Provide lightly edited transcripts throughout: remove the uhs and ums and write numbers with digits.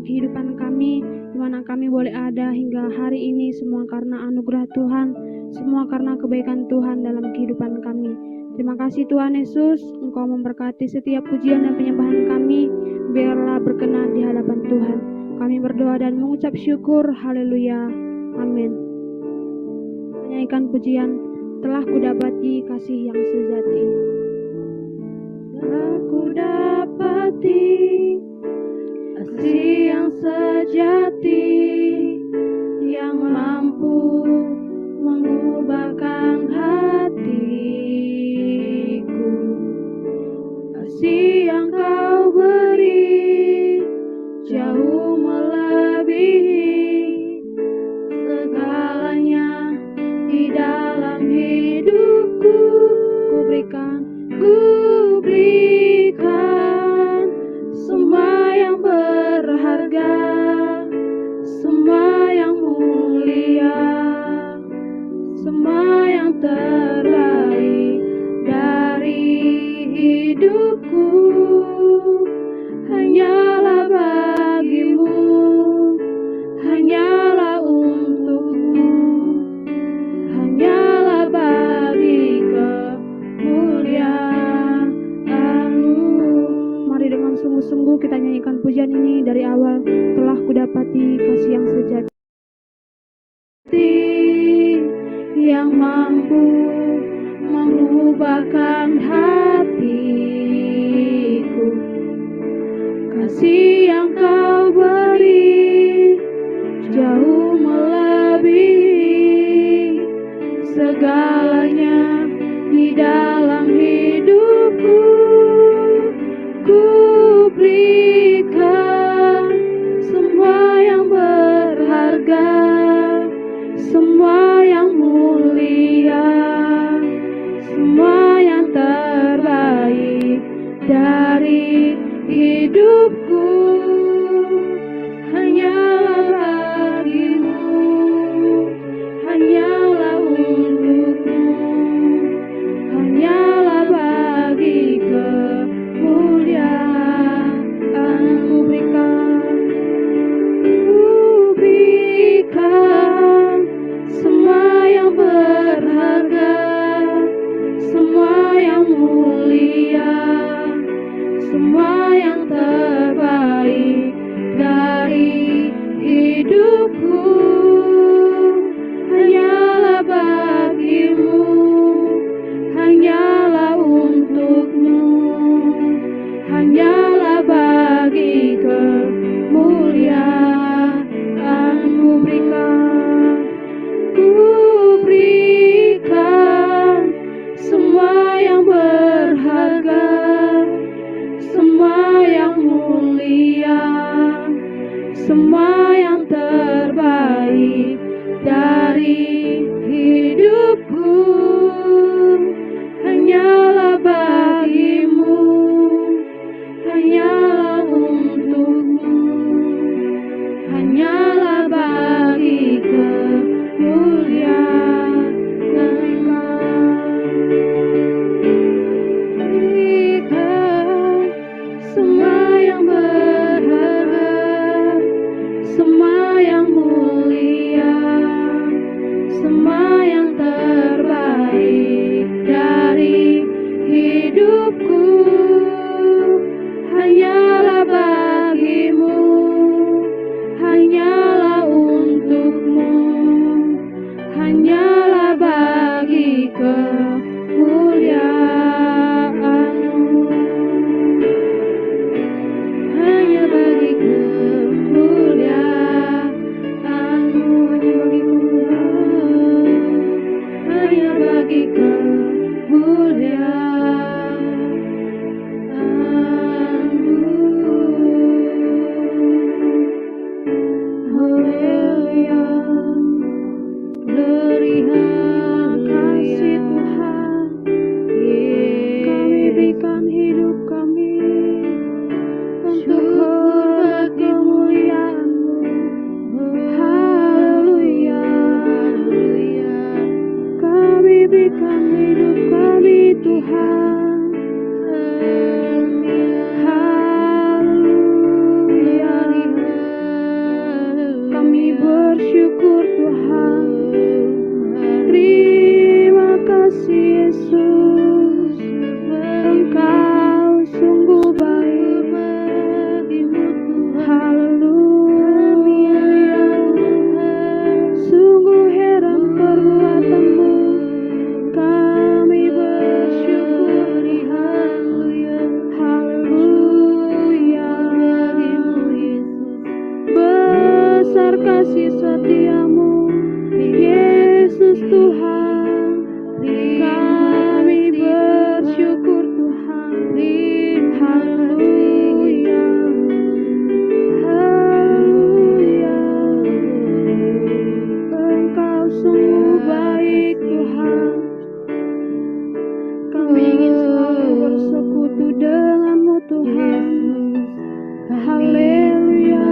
kehidupan kami, di mana kami boleh ada hingga hari ini, semua karena anugerah Tuhan, semua karena kebaikan Tuhan dalam kehidupan kami. Terima kasih Tuhan Yesus, Engkau memberkati setiap pujian dan penyembahan kami, biarlah berkenan di hadapan Tuhan. Kami berdoa dan mengucap syukur, haleluya, amin. Menyanyikan pujian, telah kudapati kasih yang sejati. Telah kudapati kasih yang sejati, yang mampu mengubahkan hatiku. Kasih yang kau beri jauh melebihi segalanya di dalam hidupku. Ku berikan semua yang berharga, semua yang mulia, semua yang terbaik dari hidupku. Hanyalah bagimu, hanyalah untukmu, hanyalah bagi kemuliaan-Mu. Mari dengan sungguh-sungguh kita nyanyikan pujian ini dari awal. Telah kudapati kasih yang sejati, yang mampu mengubahkan hatiku. Kasih yang kau beri jauh melebihi segalanya di dalam hidupku. Ku berikan semua yang berharga, semua yang mulia, semua yang terbaik dari hidupku. Hanyalah bagimu, hanyalah untukmu, hanyalah bagi kemuliaan-Mu. Berikan semua yang berharga, semua yang mulia, semua yang terbaik dari hidupku. Hanyalah bagimu, hanyalah untukmu, hanyalah bagi kemuliaan-Mu. Ku berikan semua yang berharga, semua yang mulia, semua yang terbaik dari hidupku. Hanyalah bagimu, hanyalah untukmu, hanyalah bagi kemuliaan-Mu. Berikan semua yang berharga, semua yang mulia, semua yang terbaik dari hidupku. Hanyalah bagimu, hanyalah untukmu, hanyalah bagi kemuliaan-Mu. Hanya bagi kemuliaan-Mu, hanya bagi kemuliaan-Mu. Haleluya, glory, kasih Tuhan. Kami berikan hidup kami untuk kemuliaan-Mu. Haleluya, kami berikan hidup kami Tuhan. Haleluya, bersyukur Tuhan. Terima kasih Yesus, Engkau sungguh baik. Haleluya, sungguh heran perbuatanmu. Kami bersyukur Tuhan. Haleluya, besar kasih setiamu Yesus Tuhan. Kami bersyukur Tuhan. Haleluya, haleluya, Engkau sungguh baik Tuhan. Kami ingin selalu bersekutu denganmu Tuhan. Haleluya,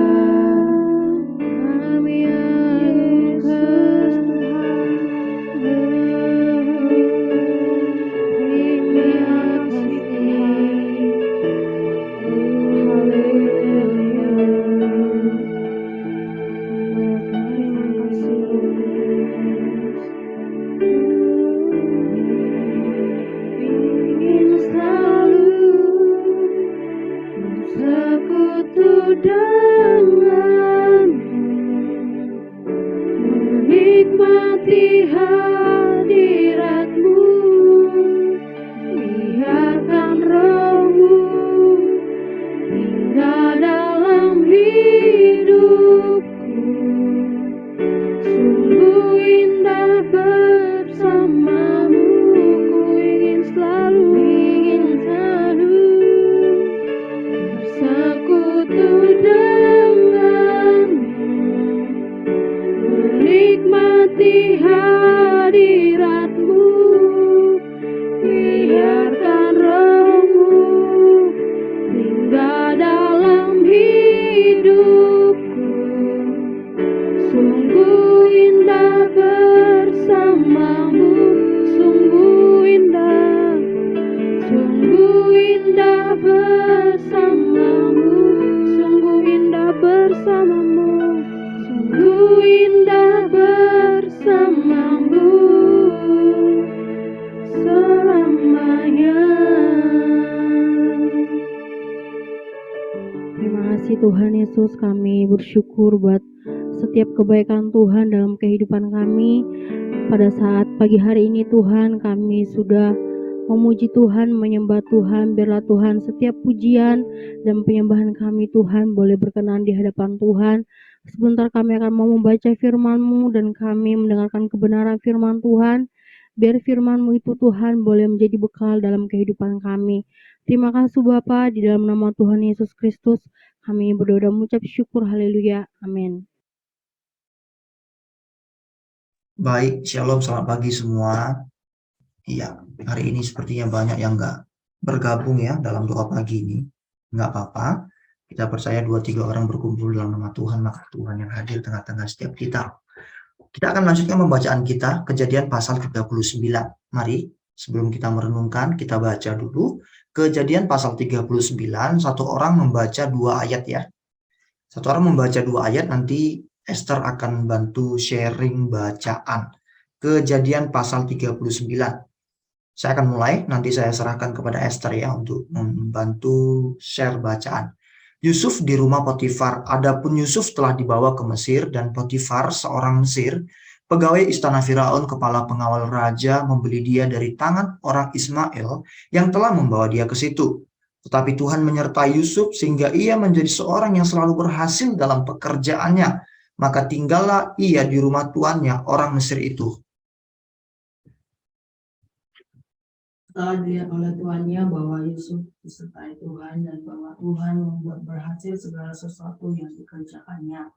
Yesus Tuhan. Terima kasih Tuhan. Haleluya, terima kasih Yesus. Ingin selalu bersekutu denganmu, menikmati hadiratmu, biarkan rohmu tinggal dalam hidupku. Sungguh indah bersamamu, ku ingin selalu bersekutu denganmu, menikmati hadiratmu, biarkan rohmu tinggal dalam hidupku. Sungguh indah bersamamu, sungguh indah bersamamu, sungguh indah bersamamu, sungguh indah bersamamu selamanya. Terima kasih Tuhan Yesus, kami bersyukur buat setiap kebaikan Tuhan dalam kehidupan kami. Pada saat pagi hari ini Tuhan, kami sudah memuji Tuhan, menyembah Tuhan. Biarlah Tuhan setiap pujian dan penyembahan kami Tuhan boleh berkenan di hadapan Tuhan. Sebentar kami akan mau membaca firman-Mu dan kami mendengarkan kebenaran firman Tuhan. Biar firman-Mu itu Tuhan boleh menjadi bekal dalam kehidupan kami. Terima kasih Bapa, di dalam nama Tuhan Yesus Kristus kami berdoa dan mengucap syukur. Haleluya, amin. Baik, shalom, selamat pagi semua. Iya, hari ini sepertinya banyak yang nggak bergabung ya dalam doa pagi ini. Nggak apa-apa, kita percaya 2-3 orang berkumpul dalam nama Tuhan, maka Tuhan yang hadir tengah-tengah setiap kita. Kita akan lanjutkan pembacaan kita, Kejadian pasal 39. Mari, sebelum kita merenungkan, kita baca dulu. Kejadian pasal 39, satu orang membaca 2 ayat ya. Satu orang membaca 2 ayat, nanti Esther akan bantu sharing bacaan. Kejadian pasal 39. Saya akan mulai, nanti saya serahkan kepada Esther ya untuk membantu share bacaan. Yusuf di rumah Potifar. Adapun Yusuf telah dibawa ke Mesir, dan Potifar seorang Mesir, pegawai istana Firaun, kepala pengawal raja, membeli dia dari tangan orang Ismail yang telah membawa dia ke situ. Tetapi Tuhan menyertai Yusuf sehingga ia menjadi seorang yang selalu berhasil dalam pekerjaannya. Maka tinggallah ia di rumah tuannya, orang Mesir itu. Setelah dilihat oleh tuannya bahwa Yusuf disertai Tuhan dan bahwa Tuhan membuat berhasil segala sesuatu yang dikerjakannya,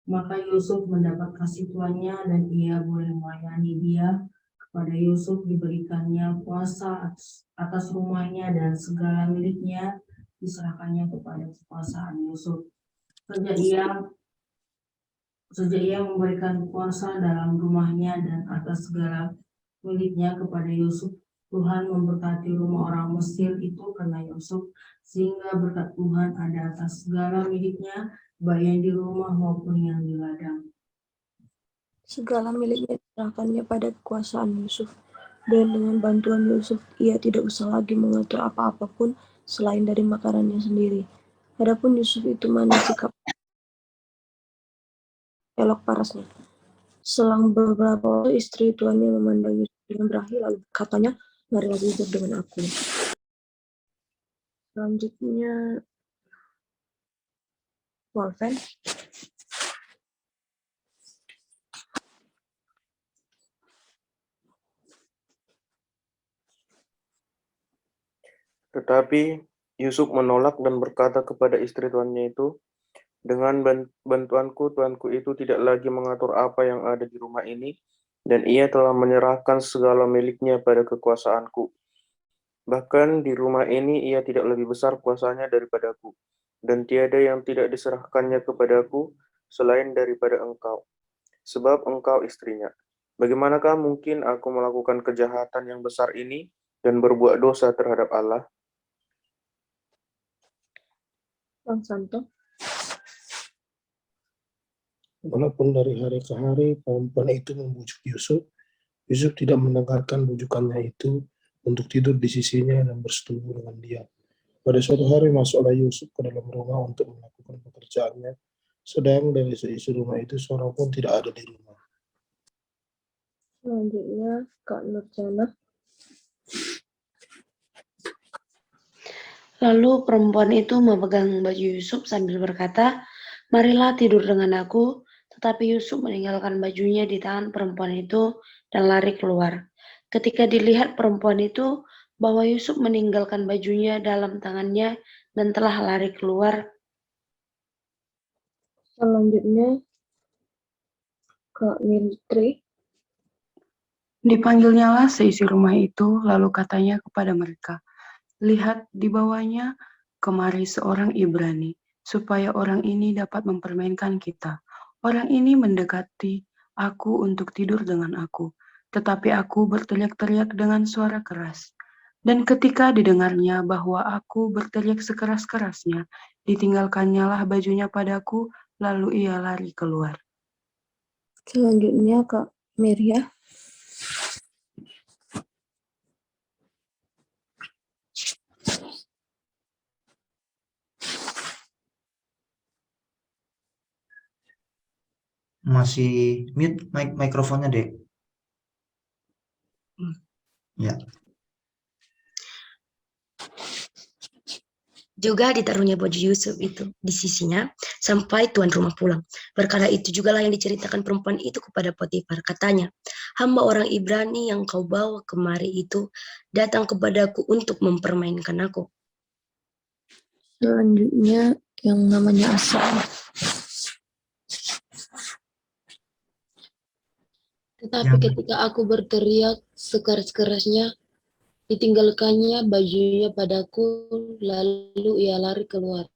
maka Yusuf mendapat kasih tuannya dan ia boleh melayani dia. Kepada Yusuf diberikannya kuasa atas rumahnya dan segala miliknya diserahkannya kepada kekuasaan Yusuf. Sejak ia memberikan kuasa dalam rumahnya dan atas segala miliknya kepada Yusuf, Tuhan memberkati rumah orang Mesir itu karena Yusuf, sehingga berkat Tuhan ada atas segala miliknya, baik yang di rumah maupun yang di ladang. Segala miliknya diserahkannya pada kekuasaan Yusuf, dan dengan bantuan Yusuf ia tidak usah lagi mengatur apa-apapun selain dari makanannya sendiri. Adapun Yusuf itu manis sikap elok parasnya. Selang beberapa waktu istri tuannya memandang Yusuf dengan berahi, lalu katanya, marilah tidur dengan aku. Selanjutnya Wolfen. Tetapi Yusuf menolak dan berkata kepada istri tuannya itu, dengan bantuanku, tuanku itu tidak lagi mengatur apa yang ada di rumah ini, dan ia telah menyerahkan segala miliknya pada kekuasaanku. Bahkan di rumah ini ia tidak lebih besar kuasanya daripadaku, dan tiada yang tidak diserahkannya kepadaku selain daripada engkau, sebab engkau istrinya. Bagaimanakah mungkin aku melakukan kejahatan yang besar ini dan berbuat dosa terhadap Allah? Bang Santo. Walaupun dari hari ke hari perempuan itu membujuk Yusuf, Yusuf tidak mendengarkan bujukannya itu untuk tidur di sisinya dan bersetubuh dengan dia. Pada suatu hari masuklah Yusuf ke dalam rumah untuk melakukan pekerjaannya, sedang dari seisi rumah itu seorang pun tidak ada di rumah. Selanjutnya Kak Nurjana. Lalu perempuan itu memegang baju Yusuf sambil berkata, marilah tidur dengan aku. Tetapi Yusuf meninggalkan bajunya di tangan perempuan itu dan lari keluar. Ketika dilihat perempuan itu bahwa Yusuf meninggalkan bajunya dalam tangannya dan telah lari keluar. Selanjutnya Kak Miltri. Dipanggilnyalah seisi rumah itu, lalu katanya kepada mereka, lihat di bawahnya kemari seorang Ibrani, supaya orang ini dapat mempermainkan kita. Orang ini mendekati aku untuk tidur dengan aku, tetapi aku berteriak-teriak dengan suara keras. Dan ketika didengarnya bahwa aku berteriak sekeras-kerasnya, ditinggalkannyalah bajunya padaku, lalu ia lari keluar. Selanjutnya Kak Miria. Masih mute mikrofonnya, Dek. Ya. Juga ditaruhnya baju Yusuf itu di sisinya sampai tuan rumah pulang. Perkara itu jugalah yang diceritakan perempuan itu kepada Potifar. Katanya, hamba orang Ibrani yang kau bawa kemari itu datang kepadaku untuk mempermainkan aku. Selanjutnya yang namanya Asa. Tetapi ketika aku berteriak sekeras-kerasnya, ditinggalkannya bajunya padaku, lalu ia lari keluar.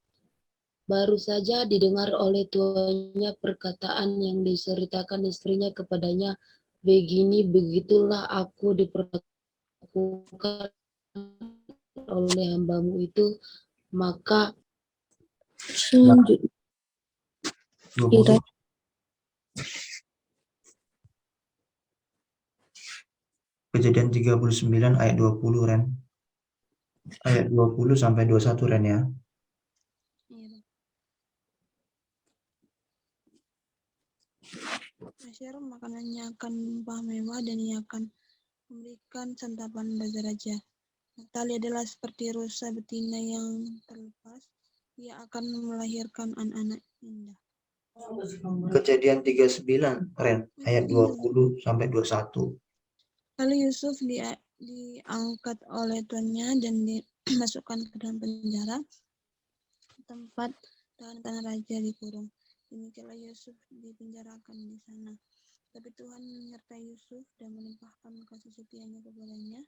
Baru saja didengar oleh tuannya perkataan yang diceritakan istrinya kepadanya, begitulah aku diperlakukan oleh hambamu itu, maka Selanjutnya Ira. Kejadian 39 ayat 20, Ren. Ayat 20 sampai 21, Ren, ya. Asyir makanannya akan melimpah mewah dan ia akan memberikan santapan raja-raja. Naftali adalah seperti rusa betina yang terlepas, ia akan melahirkan anak-anak indah. Kejadian 39, Ren, ayat 20 sampai 21. Lalu Yusuf diangkat oleh tuannya dan dimasukkan ke dalam penjara, tempat tahanan raja dikurung. Demikianlah Yusuf dipenjarakan di sana. Tapi Tuhan menyertai Yusuf dan melimpahkan kasih setianya kepadanya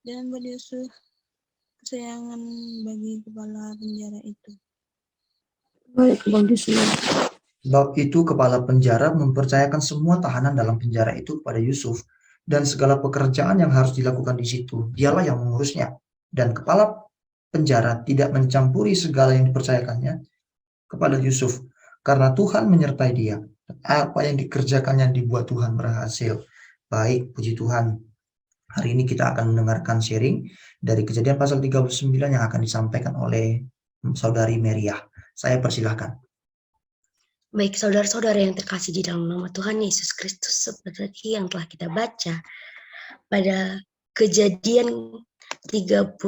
dan membuat Yusuf kesayangan bagi kepala penjara itu. Baik, Bang Yusuf. Sebab itu kepala penjara mempercayakan semua tahanan dalam penjara itu kepada Yusuf dan segala pekerjaan yang harus dilakukan di situ. Dialah yang mengurusnya. Dan kepala penjara tidak mencampuri segala yang dipercayakannya kepada Yusuf karena Tuhan menyertai dia. Apa yang dikerjakannya dibuat Tuhan berhasil. Baik, puji Tuhan. Hari ini kita akan mendengarkan sharing dari Kejadian pasal 39 yang akan disampaikan oleh Saudari Meriah. Saya persilahkan. Baik, saudara-saudara yang terkasih di dalam nama Tuhan Yesus Kristus, seperti yang telah kita baca pada Kejadian 37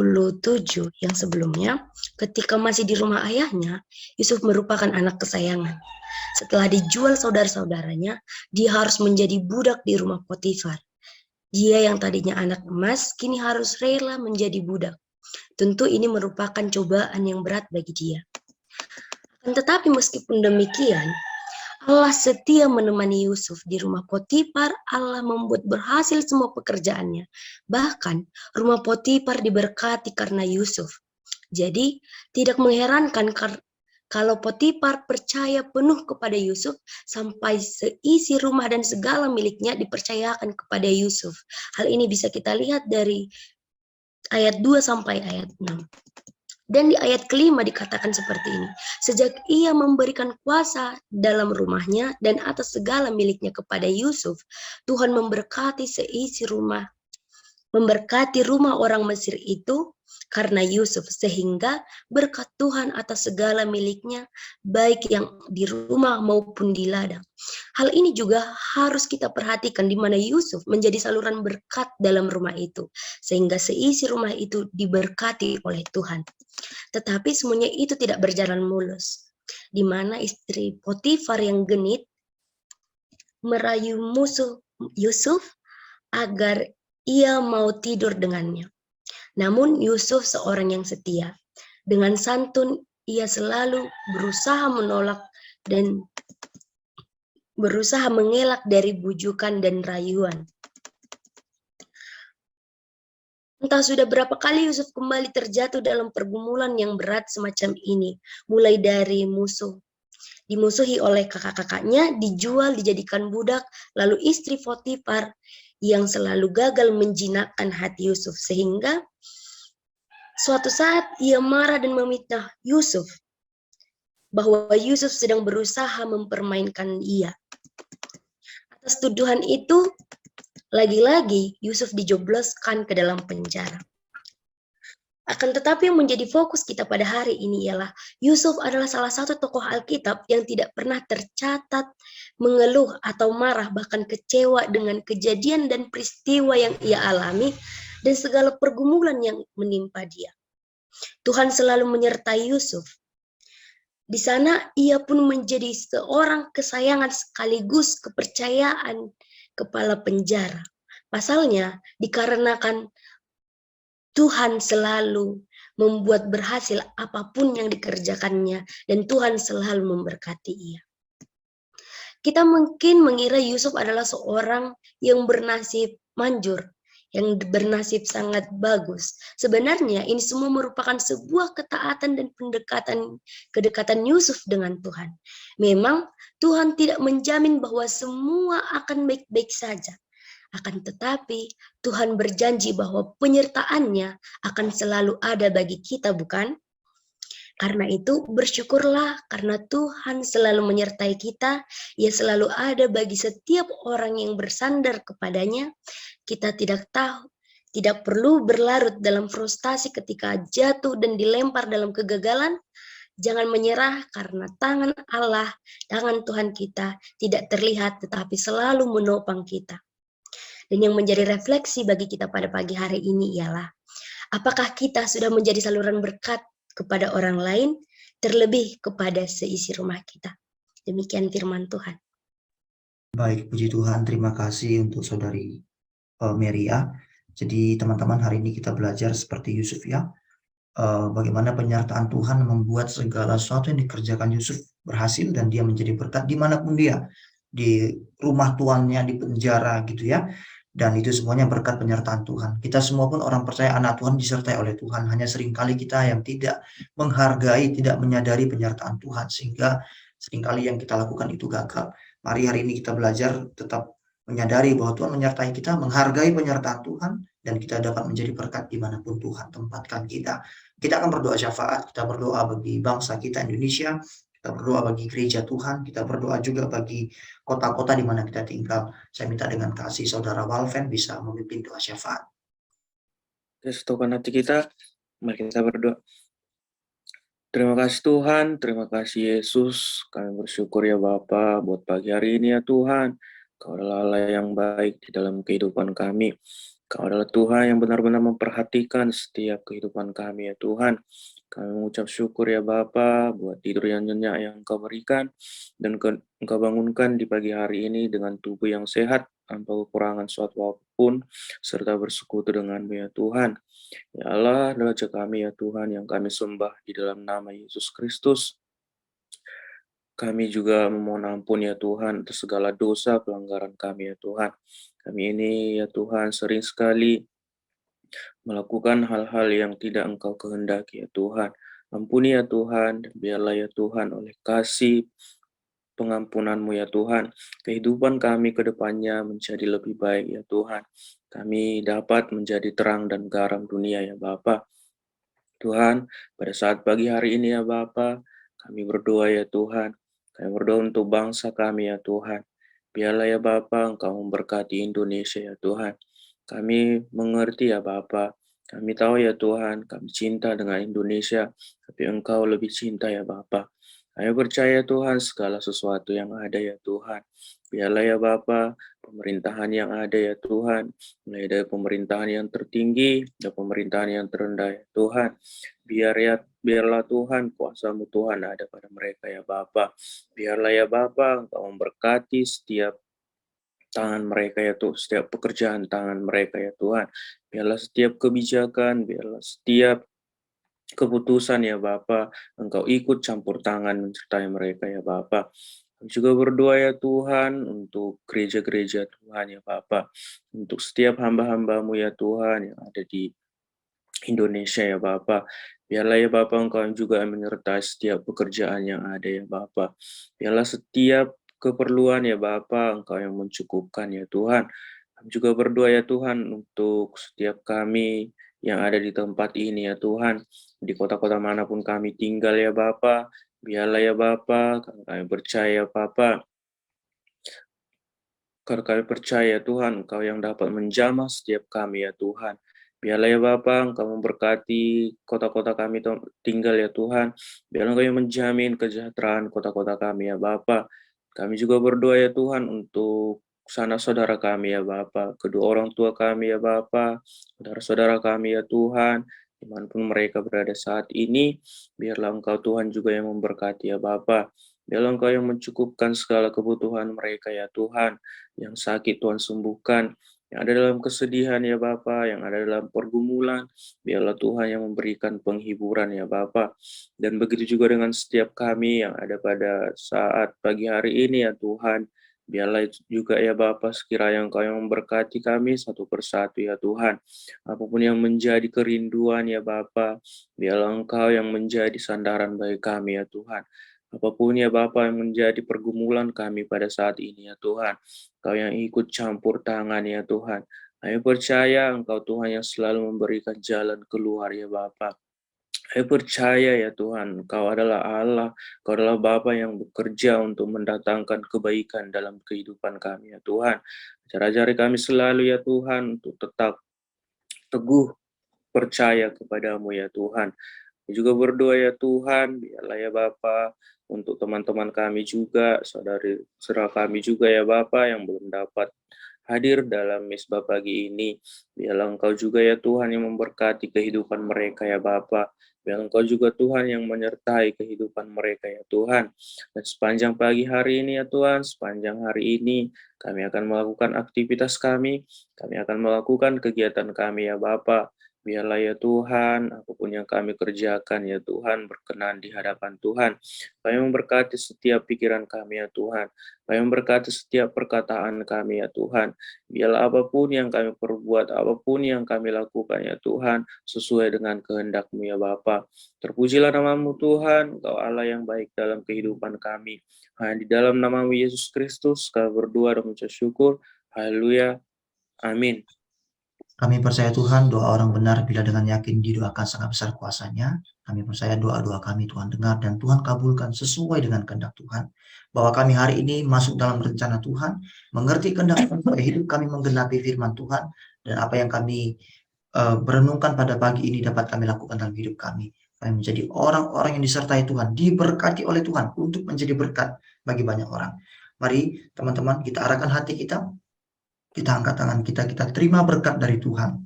yang sebelumnya, ketika masih di rumah ayahnya, Yusuf merupakan anak kesayangan. Setelah dijual saudara-saudaranya, dia harus menjadi budak di rumah Potifar. Dia yang tadinya anak emas, kini harus rela menjadi budak. Tentu ini merupakan cobaan yang berat bagi dia. Tetapi meskipun demikian, Allah setia menemani Yusuf di rumah Potifar. Allah membuat berhasil semua pekerjaannya. Bahkan rumah Potifar diberkati karena Yusuf. Jadi tidak mengherankan kalau Potifar percaya penuh kepada Yusuf sampai seisi rumah dan segala miliknya dipercayakan kepada Yusuf. Hal ini bisa kita lihat dari ayat 2 sampai ayat 6. Dan di ayat kelima dikatakan seperti ini. Sejak ia memberikan kuasa dalam rumahnya dan atas segala miliknya kepada Yusuf, Tuhan memberkati seisi rumah. Memberkati rumah orang Mesir itu karena Yusuf, sehingga berkat Tuhan atas segala miliknya, baik yang di rumah maupun di ladang. Hal ini juga harus kita perhatikan, di mana Yusuf menjadi saluran berkat dalam rumah itu, sehingga seisi rumah itu diberkati oleh Tuhan. Tetapi semuanya itu tidak berjalan mulus, di mana istri Potifar yang genit merayu musuh Yusuf agar ia mau tidur dengannya. Namun Yusuf seorang yang setia. Dengan santun ia selalu berusaha menolak dan berusaha mengelak dari bujukan dan rayuan. Entah sudah berapa kali Yusuf kembali terjatuh dalam pergumulan yang berat semacam ini, mulai dari dimusuhi oleh kakak-kakaknya, dijual, dijadikan budak, lalu istri Potifar yang selalu gagal menjinakkan hati Yusuf, sehingga suatu saat ia marah dan meminta Yusuf bahwa Yusuf sedang berusaha mempermainkan ia. Atas tuduhan itu, lagi-lagi Yusuf dijebloskan ke dalam penjara. Akan tetapi yang menjadi fokus kita pada hari ini ialah Yusuf adalah salah satu tokoh Alkitab yang tidak pernah tercatat mengeluh atau marah, bahkan kecewa dengan kejadian dan peristiwa yang ia alami dan segala pergumulan yang menimpa dia. Tuhan selalu menyertai Yusuf. Di sana ia pun menjadi seorang kesayangan sekaligus kepercayaan kepala penjara. Pasalnya, dikarenakan Tuhan selalu membuat berhasil apapun yang dikerjakannya, dan Tuhan selalu memberkati ia. Kita mungkin mengira Yusuf adalah seorang yang bernasib manjur, yang bernasib sangat bagus. Sebenarnya ini semua merupakan sebuah ketaatan dan kedekatan Yusuf dengan Tuhan. Memang Tuhan tidak menjamin bahwa semua akan baik-baik saja. Akan tetapi Tuhan berjanji bahwa penyertaannya akan selalu ada bagi kita, bukan? Karena itu bersyukurlah karena Tuhan selalu menyertai kita. Ia selalu ada bagi setiap orang yang bersandar kepadanya. Kita tidak perlu berlarut dalam frustasi ketika jatuh dan dilempar dalam kegagalan. Jangan menyerah karena tangan Allah, tangan Tuhan kita tidak terlihat tetapi selalu menopang kita. Dan yang menjadi refleksi bagi kita pada pagi hari ini ialah, apakah kita sudah menjadi saluran berkat kepada orang lain, terlebih kepada seisi rumah kita. Demikian firman Tuhan. Baik, puji Tuhan, terima kasih untuk Saudari Meria. Jadi teman-teman, hari ini kita belajar seperti Yusuf ya, bagaimana penyertaan Tuhan membuat segala sesuatu yang dikerjakan Yusuf berhasil dan dia menjadi berkat dimanapun dia, di rumah tuannya, di penjara gitu ya. Dan itu semuanya berkat penyertaan Tuhan. Kita semua pun orang percaya anak Tuhan disertai oleh Tuhan. Hanya seringkali kita yang tidak menghargai, tidak menyadari penyertaan Tuhan. Sehingga seringkali yang kita lakukan itu gagal. Mari hari ini kita belajar tetap menyadari bahwa Tuhan menyertai kita, menghargai penyertaan Tuhan, dan kita dapat menjadi berkat dimanapun Tuhan tempatkan kita. Kita akan berdoa syafaat, kita berdoa bagi bangsa kita Indonesia, Kita berdoa bagi gereja Tuhan, kita berdoa juga bagi kota-kota di mana kita tinggal. Saya minta dengan kasih Saudara Walven bisa memimpin doa syafaat. Kita satukan hati kita, mari kita berdoa. Terima kasih Tuhan, terima kasih Yesus. Kami bersyukur ya Bapa buat pagi hari ini ya Tuhan. Kau adalah Allah yang baik di dalam kehidupan kami. Kau adalah Tuhan yang benar-benar memperhatikan setiap kehidupan kami ya Tuhan. Kami mengucap syukur ya Bapa buat tidur yang nyenyak yang Engkau berikan dan Engkau bangunkan di pagi hari ini dengan tubuh yang sehat tanpa kekurangan suatu apapun serta bersekutu dengan-Mu ya Tuhan. Ya Allah, Raja kami ya Tuhan yang kami sembah di dalam nama Yesus Kristus. Kami juga memohon ampun ya Tuhan atas segala dosa pelanggaran kami ya Tuhan. Kami ini ya Tuhan sering sekali melakukan hal-hal yang tidak Engkau kehendaki ya Tuhan. Ampuni ya Tuhan, biarlah ya Tuhan oleh kasih pengampunan-Mu ya Tuhan, kehidupan kami ke depannya menjadi lebih baik ya Tuhan. Kami dapat menjadi terang dan garam dunia ya Bapa. Tuhan, pada saat pagi hari ini ya Bapa, kami berdoa ya Tuhan. Kami berdoa untuk bangsa kami ya Tuhan. Biarlah ya Bapa, Engkau memberkati Indonesia ya Tuhan. Kami mengerti ya Bapa. Kami tahu ya Tuhan, kami cinta dengan Indonesia, tapi Engkau lebih cinta ya Bapa. Kami percaya Tuhan segala sesuatu yang ada ya Tuhan. Biarlah ya Bapa, pemerintahan yang ada ya Tuhan, mulai dari pemerintahan yang tertinggi dan pemerintahan yang terendah ya Tuhan. Biarlah Tuhan, kuasa-Mu Tuhan ada pada mereka ya Bapa. Biarlah ya Bapa, Engkau memberkati setiap tangan mereka ya Tuhan, setiap pekerjaan tangan mereka ya Tuhan. Biarlah setiap kebijakan, biarlah setiap keputusan ya Bapa, Engkau ikut campur tangan menyertai mereka ya Bapa. Kami juga berdoa ya Tuhan untuk gereja-gereja Tuhan ya Bapa, untuk setiap hamba-hamba-Mu ya Tuhan yang ada di Indonesia ya Bapa. Biarlah ya Bapa Engkau juga menyertai setiap pekerjaan yang ada ya Bapa. Biarlah setiap keperluan ya Bapa Engkau yang mencukupkan ya Tuhan. Kami juga berdoa ya Tuhan untuk setiap kami yang ada di tempat ini ya Tuhan, di kota-kota manapun kami tinggal ya Bapa. Biarlah ya Bapa, kami percaya Bapa, karena kami percaya Tuhan, Engkau yang dapat menjamah setiap kami ya Tuhan. Biarlah ya Bapa, Engkau memberkati kota-kota kami tinggal ya Tuhan. Biarlah Engkau yang menjamin kesejahteraan kota-kota kami ya Bapa. Kami juga berdoa ya Tuhan untuk sanak saudara kami ya Bapa, kedua orang tua kami ya Bapa, saudara-saudara kami ya Tuhan, dimanapun mereka berada saat ini, biarlah Engkau Tuhan juga yang memberkati ya Bapa. Biarlah Engkau yang mencukupkan segala kebutuhan mereka ya Tuhan. Yang sakit Tuhan sembuhkan, yang ada dalam kesedihan ya Bapa, yang ada dalam pergumulan, biarlah Tuhan yang memberikan penghiburan ya Bapa. Dan begitu juga dengan setiap kami yang ada pada saat pagi hari ini ya Tuhan. Biarlah juga ya Bapa, sekiranya Engkau yang memberkati kami satu persatu ya Tuhan. Apapun yang menjadi kerinduan ya Bapa, biarlah Engkau yang menjadi sandaran bagi kami ya Tuhan. Apapun ya Bapa yang menjadi pergumulan kami pada saat ini ya Tuhan. Engkau yang ikut campur tangan ya Tuhan. Kami percaya Engkau Tuhan yang selalu memberikan jalan keluar ya Bapa. Kami percaya ya Tuhan, Engkau adalah Allah, Engkau adalah Bapa yang bekerja untuk mendatangkan kebaikan dalam kehidupan kami ya Tuhan. Ajari kami selalu ya Tuhan untuk tetap teguh percaya kepadamu ya Tuhan. Kami juga berdoa ya Tuhan, biarlah ya Bapa untuk teman-teman kami juga, saudara kami juga ya Bapa yang belum dapat hadir dalam misbah pagi ini. Biarlah Engkau juga ya Tuhan yang memberkati kehidupan mereka ya Bapa. Biarlah Engkau juga Tuhan yang menyertai kehidupan mereka ya Tuhan. Dan sepanjang pagi hari ini ya Tuhan, sepanjang hari ini kami akan melakukan aktivitas kami akan melakukan kegiatan kami ya Bapa. Biarlah ya Tuhan, apapun yang kami kerjakan ya Tuhan, berkenan di hadapan Tuhan. Kami memberkati setiap pikiran kami ya Tuhan. Kami memberkati setiap perkataan kami ya Tuhan. Biarlah apapun yang kami perbuat, apapun yang kami lakukan ya Tuhan, sesuai dengan kehendak-Mu ya Bapa. Terpujilah nama-Mu Tuhan, Engkau Allah yang baik dalam kehidupan kami. Hanya di dalam nama-Mu Yesus Kristus, kami berdoa dan mengucap syukur. Haleluya. Amin. Kami percaya Tuhan, doa orang benar bila dengan yakin didoakan sangat besar kuasanya. Kami percaya doa-doa kami Tuhan dengar dan Tuhan kabulkan sesuai dengan kehendak Tuhan. Bahwa kami hari ini masuk dalam rencana Tuhan, mengerti kehendak Tuhan, supaya hidup kami menggenapi firman Tuhan, dan apa yang kami berenungkan pada pagi ini dapat kami lakukan dalam hidup kami. Kami menjadi orang-orang yang disertai Tuhan, diberkati oleh Tuhan untuk menjadi berkat bagi banyak orang. Mari teman-teman kita arahkan hati kita. Kita angkat tangan kita terima berkat dari Tuhan.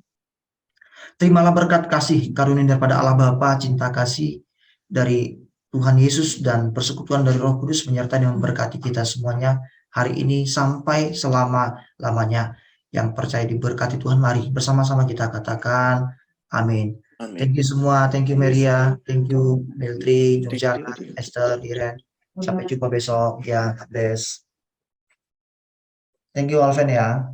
Terimalah berkat kasih karunia daripada Allah Bapa, cinta kasih dari Tuhan Yesus dan persekutuan dari Roh Kudus menyertai dan memberkati kita semuanya hari ini sampai selama-lamanya. Yang percaya diberkati Tuhan, mari bersama-sama kita katakan amin. Thank you semua, thank you Maria, thank you Meltri, Nurjana, Esther, Iren. Sampai jumpa besok ya, God bless. Thank you Alven ya.